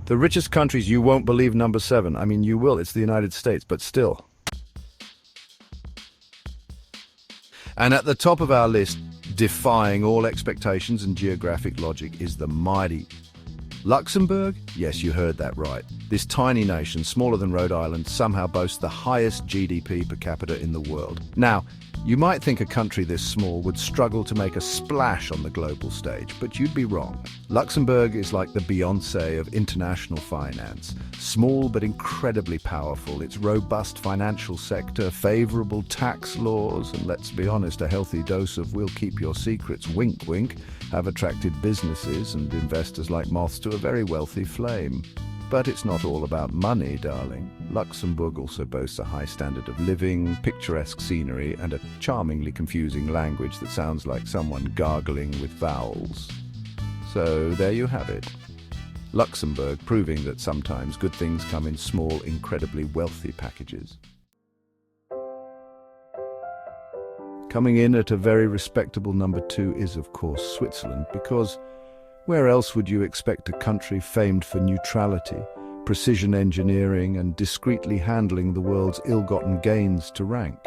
The richest countries, you won't believe number 7. I mean, you will, it's the United States, but still. And at the top of our list, defying all expectations and geographic logic, is the mighty Luxembourg. Yes, you heard that right. This tiny nation, smaller than Rhode Island, somehow boasts the highest GDP per capita in the world. Now, you might think a country this small would struggle to make a splash on the global stage, but you'd be wrong. Luxembourg is like the Beyoncé of international finance. Small but incredibly powerful. Its robust financial sector, favorable tax laws, and let's be honest, a healthy dose of we'll keep your secrets, wink wink, have attracted businesses and investors like moths to a very wealthy flame. But it's not all about money, darling. Luxembourg also boasts a high standard of living, picturesque scenery, and a charmingly confusing language that sounds like someone gargling with vowels. So there you have it. Luxembourg proving that sometimes good things come in small, incredibly wealthy packages. Coming in at a very respectable number 2 is, of course, Switzerland, because where else would you expect a country famed for neutrality, precision engineering, and discreetly handling the world's ill-gotten gains to rank?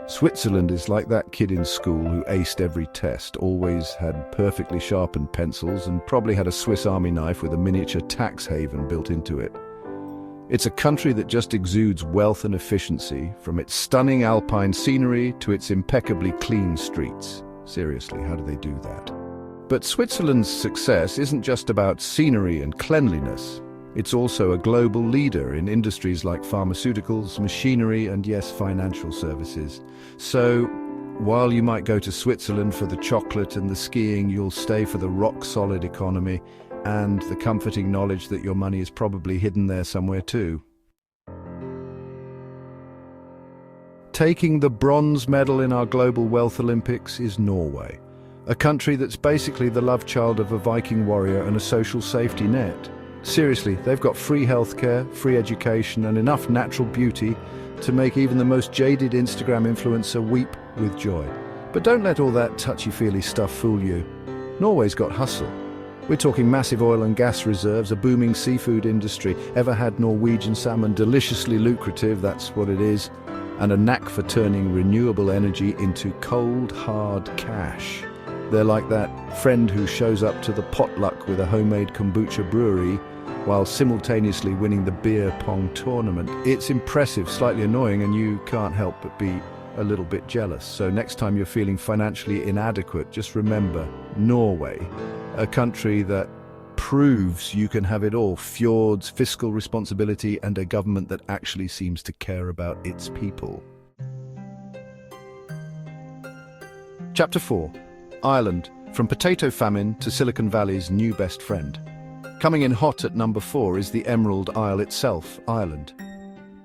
Switzerland is like that kid in school who aced every test, always had perfectly sharpened pencils, and probably had a Swiss Army knife with a miniature tax haven built into it. It's a country that just exudes wealth and efficiency, from its stunning alpine scenery to its impeccably clean streets. Seriously, how do they do that? But Switzerland's success isn't just about scenery and cleanliness. It's also a global leader in industries like pharmaceuticals, machinery, and yes, financial services. So, while you might go to Switzerland for the chocolate and the skiing, you'll stay for the rock-solid economy and the comforting knowledge that your money is probably hidden there somewhere too. Taking the bronze medal in our Global Wealth Olympics is Norway. A country that's basically the love child of a Viking warrior and a social safety net. Seriously, they've got free healthcare, free education, and enough natural beauty to make even the most jaded Instagram influencer weep with joy. But don't let all that touchy-feely stuff fool you. Norway's got hustle. We're talking massive oil and gas reserves, a booming seafood industry. Ever had Norwegian salmon? Deliciously lucrative, that's what it is. And a knack for turning renewable energy into cold, hard cash. They're like that friend who shows up to the potluck with a homemade kombucha brewery while simultaneously winning the beer pong tournament. It's impressive, slightly annoying, and you can't help but be a little bit jealous. So next time you're feeling financially inadequate, just remember Norway, a country that proves you can have it all: fjords, fiscal responsibility, and a government that actually seems to care about its people. Chapter 4. Ireland, from potato famine to Silicon Valley's new best friend. Coming in hot at number 4 is the Emerald Isle itself, Ireland.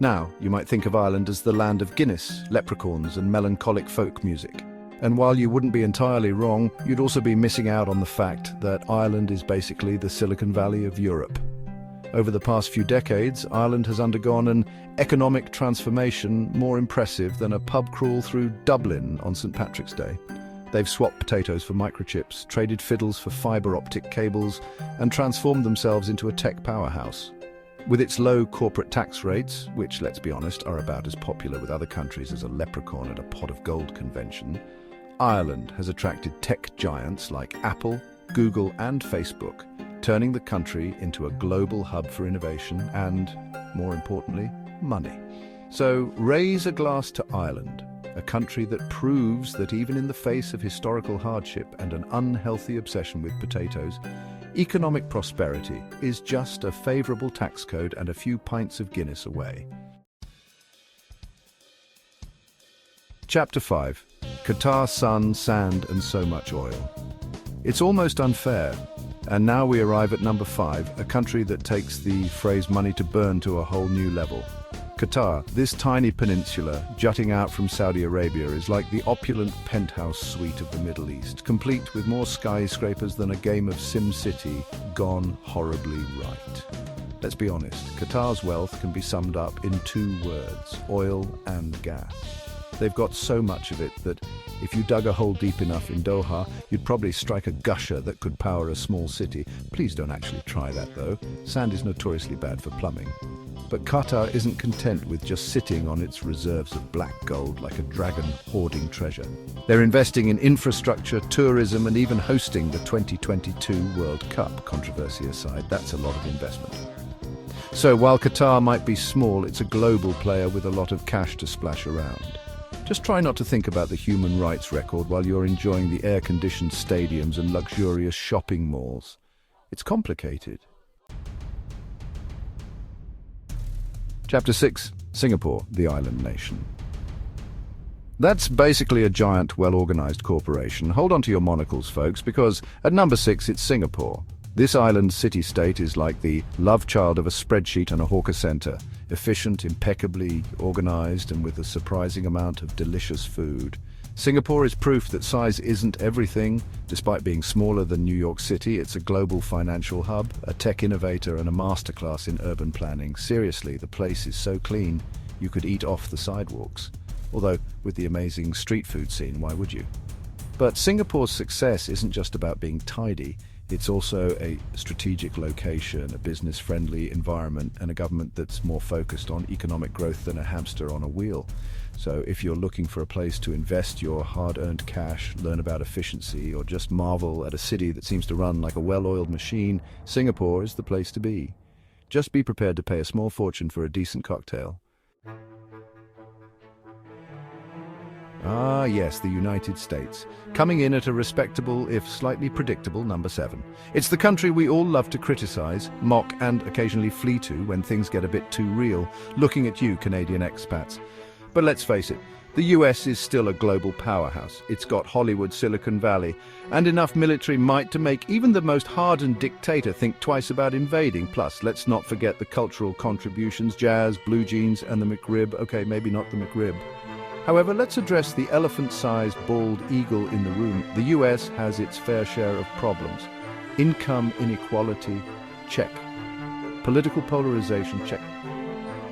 Now, you might think of Ireland as the land of Guinness, leprechauns, and melancholic folk music. And while you wouldn't be entirely wrong, you'd also be missing out on the fact that Ireland is basically the Silicon Valley of Europe. Over the past few decades, Ireland has undergone an economic transformation more impressive than a pub crawl through Dublin on St. Patrick's Day. They've swapped potatoes for microchips, traded fiddles for fibre optic cables, and transformed themselves into a tech powerhouse. With its low corporate tax rates, which, let's be honest, are about as popular with other countries as a leprechaun at a pot of gold convention, Ireland has attracted tech giants like Apple, Google, and Facebook, turning the country into a global hub for innovation and, more importantly, money. So raise a glass to Ireland, a country that proves that even in the face of historical hardship and an unhealthy obsession with potatoes, economic prosperity is just a favourable tax code and a few pints of Guinness away. Chapter 5. Qatar, sun, sand, and so much oil. It's almost unfair. And now we arrive at number 5, a country that takes the phrase money to burn to a whole new level. Qatar, this tiny peninsula jutting out from Saudi Arabia, is like the opulent penthouse suite of the Middle East, complete with more skyscrapers than a game of SimCity gone horribly right. Let's be honest, Qatar's wealth can be summed up in 2 words: oil and gas. They've got so much of it that if you dug a hole deep enough in Doha, you'd probably strike a gusher that could power a small city. Please don't actually try that, though. Sand is notoriously bad for plumbing. But Qatar isn't content with just sitting on its reserves of black gold like a dragon hoarding treasure. They're investing in infrastructure, tourism, and even hosting the 2022 World Cup. Controversy aside, that's a lot of investment. So while Qatar might be small, it's a global player with a lot of cash to splash around. Just try not to think about the human rights record while you're enjoying the air-conditioned stadiums and luxurious shopping malls. It's complicated. Chapter 6. Singapore, the island nation. That's basically a giant, well-organized corporation. Hold on to your monocles, folks, because at number 6, it's Singapore. This island city-state is like the love child of a spreadsheet and a hawker center. Efficient, impeccably organized, and with a surprising amount of delicious food. Singapore is proof that size isn't everything. Despite being smaller than New York City, it's a global financial hub, a tech innovator, and a masterclass in urban planning. Seriously, the place is so clean, you could eat off the sidewalks. Although, with the amazing street food scene, why would you? But Singapore's success isn't just about being tidy. It's also a strategic location, a business-friendly environment, and a government that's more focused on economic growth than a hamster on a wheel. So if you're looking for a place to invest your hard-earned cash, learn about efficiency, or just marvel at a city that seems to run like a well-oiled machine, Singapore is the place to be. Just be prepared to pay a small fortune for a decent cocktail. Ah, yes, the United States. Coming in at a respectable, if slightly predictable, number 7. It's the country we all love to criticize, mock, and occasionally flee to when things get a bit too real. Looking at you, Canadian expats. But let's face it, the US is still a global powerhouse. It's got Hollywood, Silicon Valley, and enough military might to make even the most hardened dictator think twice about invading. Plus, let's not forget the cultural contributions, jazz, blue jeans, and the McRib. Okay, maybe not the McRib. However, let's address the elephant-sized bald eagle in the room. The US has its fair share of problems. Income inequality, check. Political polarization, check.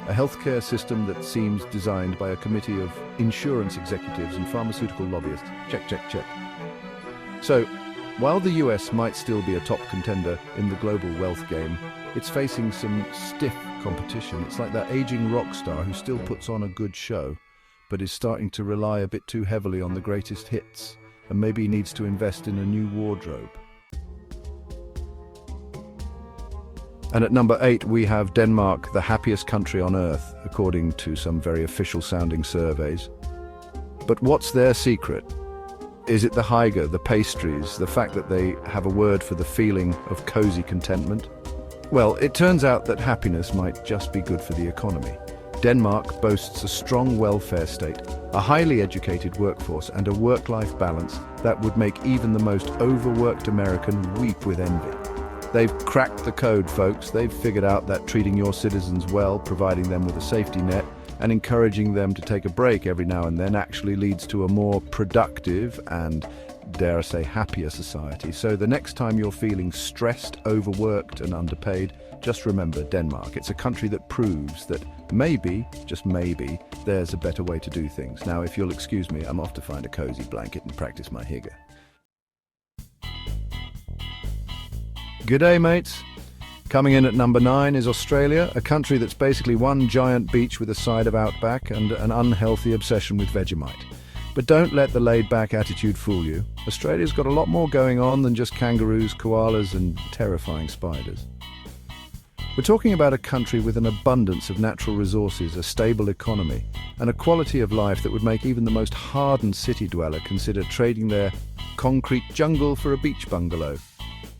A healthcare system that seems designed by a committee of insurance executives and pharmaceutical lobbyists, check, check, check. So, while the US might still be a top contender in the global wealth game, it's facing some stiff competition. It's like that aging rock star who still puts on a good show, but is starting to rely a bit too heavily on the greatest hits, and maybe needs to invest in a new wardrobe. And at number 8, we have Denmark, the happiest country on earth, according to some very official-sounding surveys. But what's their secret? Is it the hygge, the pastries, the fact that they have a word for the feeling of cozy contentment? Well, it turns out that happiness might just be good for the economy. Denmark boasts a strong welfare state, a highly educated workforce, and a work-life balance that would make even the most overworked American weep with envy. They've cracked the code, folks. They've figured out that treating your citizens well, providing them with a safety net, and encouraging them to take a break every now and then actually leads to a more productive and, dare I say, happier society. So the next time you're feeling stressed, overworked, and underpaid, just remember Denmark. It's a country that proves that maybe, just maybe, there's a better way to do things. Now, if you'll excuse me, I'm off to find a cozy blanket and practice my hygge. G'day, mates. Coming in at number 9 is Australia, a country that's basically one giant beach with a side of outback and an unhealthy obsession with Vegemite. But don't let the laid-back attitude fool you. Australia's got a lot more going on than just kangaroos, koalas, and terrifying spiders. We're talking about a country with an abundance of natural resources, a stable economy, and a quality of life that would make even the most hardened city dweller consider trading their concrete jungle for a beach bungalow.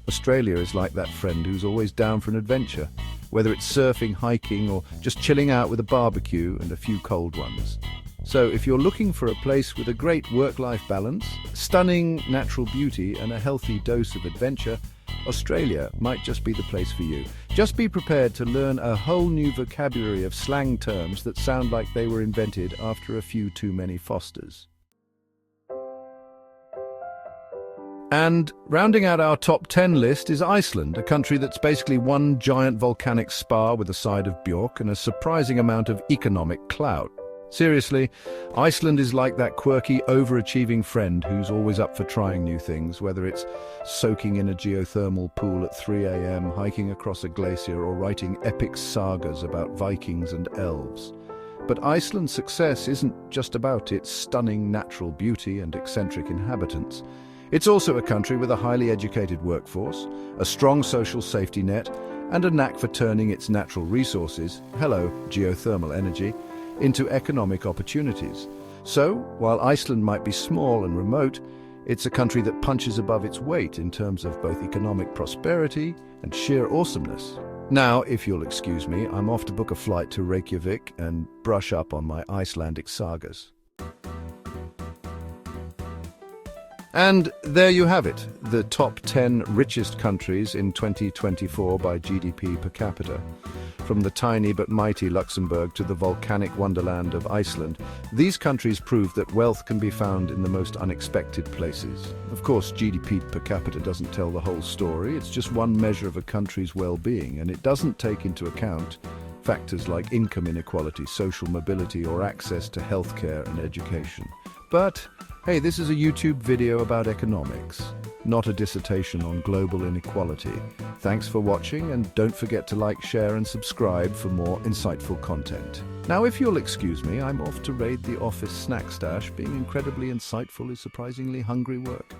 Australia is like that friend who's always down for an adventure, whether it's surfing, hiking, or just chilling out with a barbecue and a few cold ones. So if you're looking for a place with a great work-life balance, stunning natural beauty, and a healthy dose of adventure, Australia might just be the place for you. Just be prepared to learn a whole new vocabulary of slang terms that sound like they were invented after a few too many Fosters. And rounding out our top 10 list is Iceland, a country that's basically one giant volcanic spa with a side of Bjork and a surprising amount of economic clout. Seriously, Iceland is like that quirky, overachieving friend who's always up for trying new things, whether it's soaking in a geothermal pool at 3 a.m., hiking across a glacier, or writing epic sagas about Vikings and elves. But Iceland's success isn't just about its stunning natural beauty and eccentric inhabitants. It's also a country with a highly educated workforce, a strong social safety net, and a knack for turning its natural resources, hello, geothermal energy, into economic opportunities. So, while Iceland might be small and remote, it's a country that punches above its weight in terms of both economic prosperity and sheer awesomeness. Now, if you'll excuse me, I'm off to book a flight to Reykjavik and brush up on my Icelandic sagas. And there you have it, the top 10 richest countries in 2024 by GDP per capita. From the tiny but mighty Luxembourg to the volcanic wonderland of Iceland, these countries prove that wealth can be found in the most unexpected places. Of course, GDP per capita doesn't tell the whole story. It's just one measure of a country's well-being, and it doesn't take into account factors like income inequality, social mobility, or access to healthcare and education. But hey, this is a YouTube video about economics, not a dissertation on global inequality. Thanks for watching, and don't forget to like, share, and subscribe for more insightful content. Now, if you'll excuse me, I'm off to raid the office snack stash. Being incredibly insightful is surprisingly hungry work.